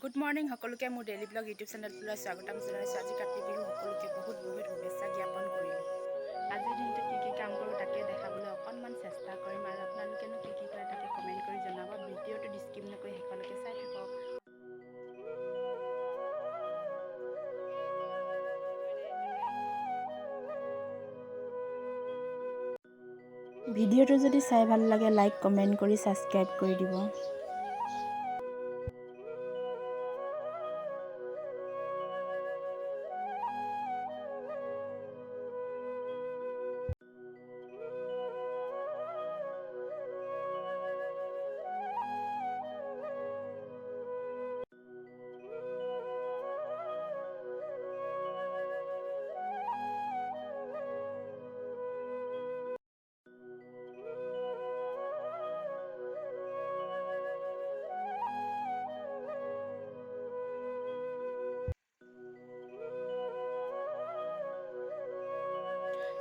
Good morning সকলোকে মোৰ daily blog YouTube চেনেলটোলৈ স্বাগতম জনাইছোঁ। আজি কাতি বিহু সকলোকে বহুত শুভেচ্ছা জ্ঞাপন কৰিলোঁ। আজিৰ দিনটোত কি কাম কৰোঁ তাকে দেখাবলৈ অকণমান চেষ্টা কৰিম আৰু আপোনালোকেনো কি কৰে তাকে কমেণ্ট কৰি জনাব। ভিডিঅ'টো স্কিপ নকৰি শেষলৈকে চাই থাকক। ভিডিঅ'টো যদি চাই ভাল লাগে লাইক কমেণ্ট কৰি ছাবস্ক্ৰাইব কৰি দিব।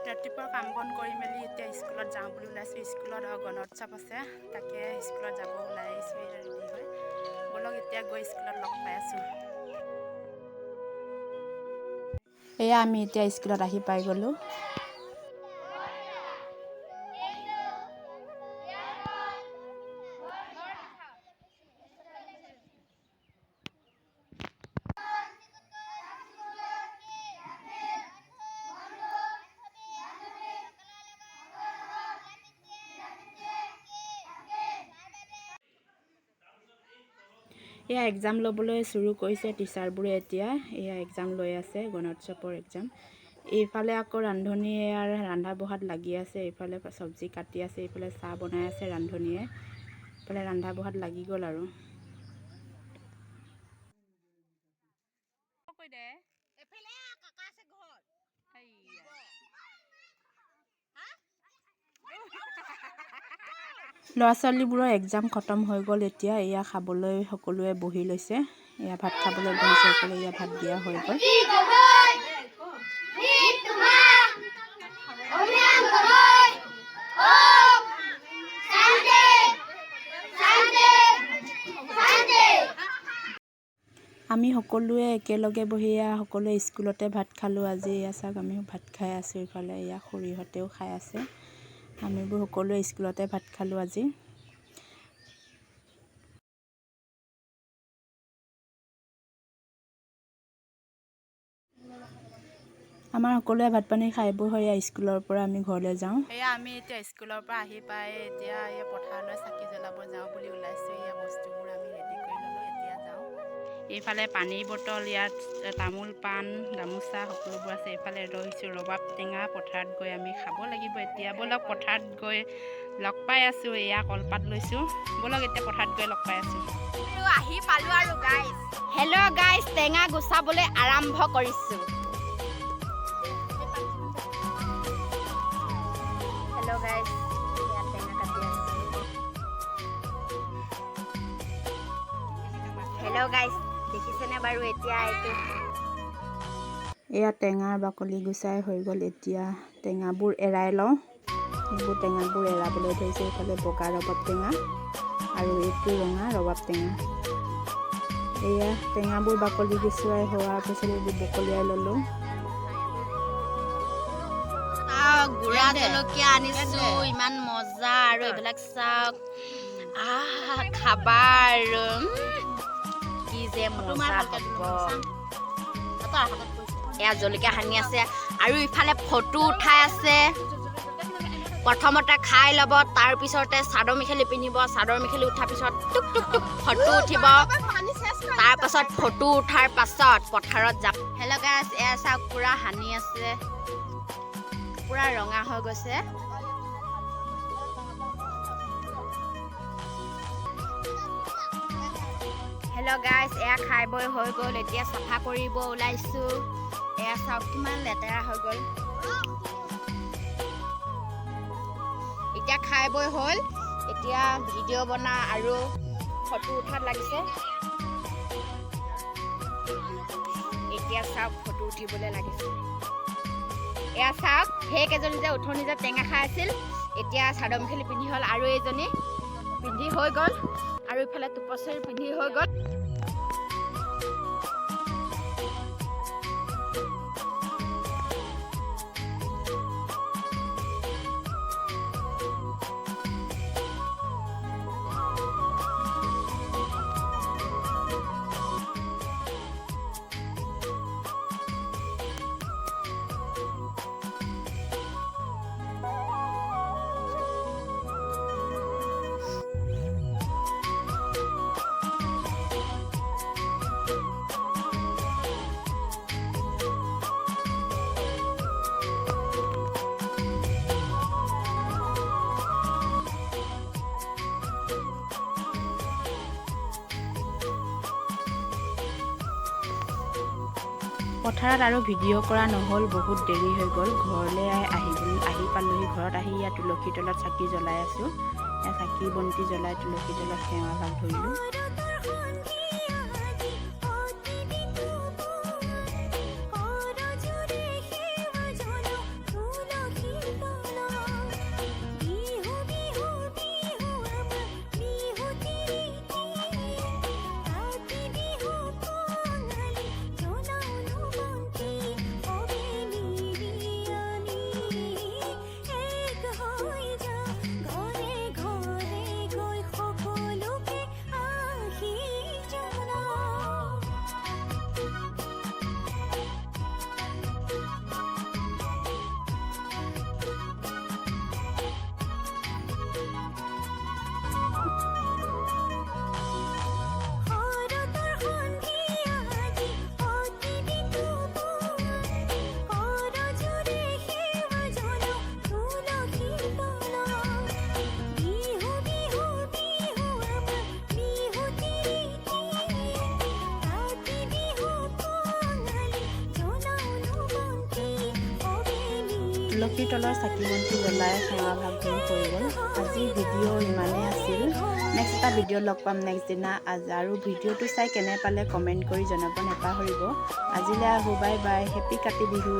ৰাতিপুৱা কাম বন কৰি মেলি এতিয়া স্কুলত যাওঁ বুলি ওলাইছোঁ। স্কুলত গণোৎসৱ আছে, তাকে স্কুলত যাব ওলাইছোঁ ৰেডি হৈ। বলক এতিয়া গৈ স্কুলত লগ পাই আছোঁ। এয়া আমি এতিয়া স্কুলত আহি পাই গ'লোঁ। এয়া এক্সাম ল'বলৈ চুৰু কৰিছে টিচাৰবোৰে। এতিয়া এয়া এক্সাম লৈ আছে, গণোৎসৱৰ এক্সাম। এইফালে আকৌ ৰান্ধনীয়ে আৰু ৰন্ধা বঢ়াত লাগি আছে। এইফালে চব্জি কাটি আছে, এইফালে চাহ বনাই আছে ৰান্ধনীয়ে। এইফালে ৰন্ধা বঢ়াত লাগি গ'ল আৰু। ল'ৰা ছোৱালীবোৰৰ এক্সাম খতম হৈ গ'ল। এতিয়া এয়া খাবলৈ সকলোৱে বহি লৈছে। এয়া ভাত খাবলৈ বহিছে সকলোৱে। এয়া ভাত দিয়া হৈ গ'ল। আমি সকলোৱে একেলগে বহি সকলোৱে স্কুলতে ভাত খালোঁ আজি। এয়া চাওক আমি ভাত খাই আছোঁ। ইফালে এয়া খুৰীহঁতেও খাই আছে। আমিবোৰ সকলোৱে স্কুলতে ভাত খালোঁ আজি। আমাৰ সকলোৱে ভাত পানী খাই বৈ স্কুলৰ পৰা আমি ঘৰলৈ যাওঁ। এয়া আমি এতিয়া স্কুলৰ পৰা আহি পাই এতিয়া এই পথাৰলৈ চাকি জ্বলাব যাওঁ বুলি ওলাইছোঁ। এয়া বস্তুবোৰ আমি ৰেডি কৰি ল'লোঁ, এতিয়া যাওঁ। এইফালে পানীৰ বটল, ইয়াত তামোল পাণ গামোচা সকলোবোৰ আছে। এইফালে ৰৈছোঁ ৰবাব টেঙা, পথাৰত গৈ আমি খাব লাগিব এতিয়া। ব'লক পথাৰত গৈ লগ পাই আছোঁ। এয়া কলপাত লৈছোঁ, ব'লক এতিয়া পথাৰত গৈ লগ পাই আছোঁ। আহি পালোঁ আৰু গাইজ। হেল্ল' গাইজ, টেঙা গুচাবলৈ আৰম্ভ কৰিছোঁ। হেল্ল' গাইজ, ইয়াত টেঙা কাটি আছোঁ। হেল্ল' গাইজ, দেখিছেনে বাৰু এতিয়া এইটো? এয়া টেঙাৰ বাকলি গুচাই হৈ গ'ল। এতিয়া টেঙাবোৰ এৰাই লওঁ। এইবোৰ টেঙাবোৰ এৰাবলৈ ধৰিছে। এইফালে বগা ৰবাব টেঙা আৰু এইটো ৰঙা ৰবাব টেঙা। এয়া টেঙাবোৰ বাকলি গুচুৱাই হোৱাৰ পিছত এইবোৰ বকলিয়াই ল'লোঁ। গুড়া জলকীয়া আনিছোঁ, ইমান মজা। আৰু এইবিলাক চাওক, খাবা আৰু কি যে মজা হ'ব। এয়া জলকীয়া সানি আছে আৰু ইফালে ফটো উঠাই আছে। প্ৰথমতে খাই ল'ব, তাৰপিছতে চাদৰ মেখেলি পিন্ধিব। চাদৰ মেখেলি উঠাৰ পিছত টুক টুক টুক ফটো উঠিব। তাৰপাছত ফটো উঠাৰ পাছত পথাৰত যাম। হেল্ল' গাইজ, এয়া চাওক পুৰা সানি আছে, পুৰা ৰঙা হৈ গৈছে। হেল্ল' গাইজ, এয়া খাই বৈ হৈ গ'ল। এতিয়া চাফা কৰিব ওলাইছোঁ। এয়া চাওক কিমান লেতেৰা হৈ গ'ল। এতিয়া খাই বৈ হ'ল, এতিয়া ভিডিঅ' বনা আৰু ফটো উঠাত লাগিছে। এতিয়া চাওক ফটো উঠিবলৈ লাগিছে। এয়া চাওক, সেইকেইজনী যে উঠনি যে টেঙা খাই আছিল, এতিয়া চাদৰ মেখেলি পিন্ধি হ'ল আৰু এইজনী পিন্ধি হৈ গ'ল। আৰু ইফালে টুপচৰি পিন্ধি হৈ গ'ল। পথাৰত আৰু ভিডিঅ' কৰা নহ'ল, বহুত দেৰি হৈ গ'ল। ঘৰলৈ আহি পালোহি। ঘৰত আহি ইয়াত তুলসীৰ তলত চাকি জ্বলাই আছোঁ। চাকি বন্তি জ্বলাই তুলসীৰ তলত সেৱা ভাগ ধৰিলোঁ। তুলসীৰ তলৰ চাকি বন্তি জ্বলাই সেৱা ভাগ ধৰি হৈ গ'ল। আজি ভিডিঅ' ইমানেই আছিল। নেক্সট এটা ভিডিঅ' লগ পাম নেক্সট দিনা। আৰু ভিডিঅ'টো চাই কেনে পালে কমেণ্ট কৰি জনাব নাপাহৰিব। আজিলৈ আহোঁ, bye bye, happy Kati Bihu.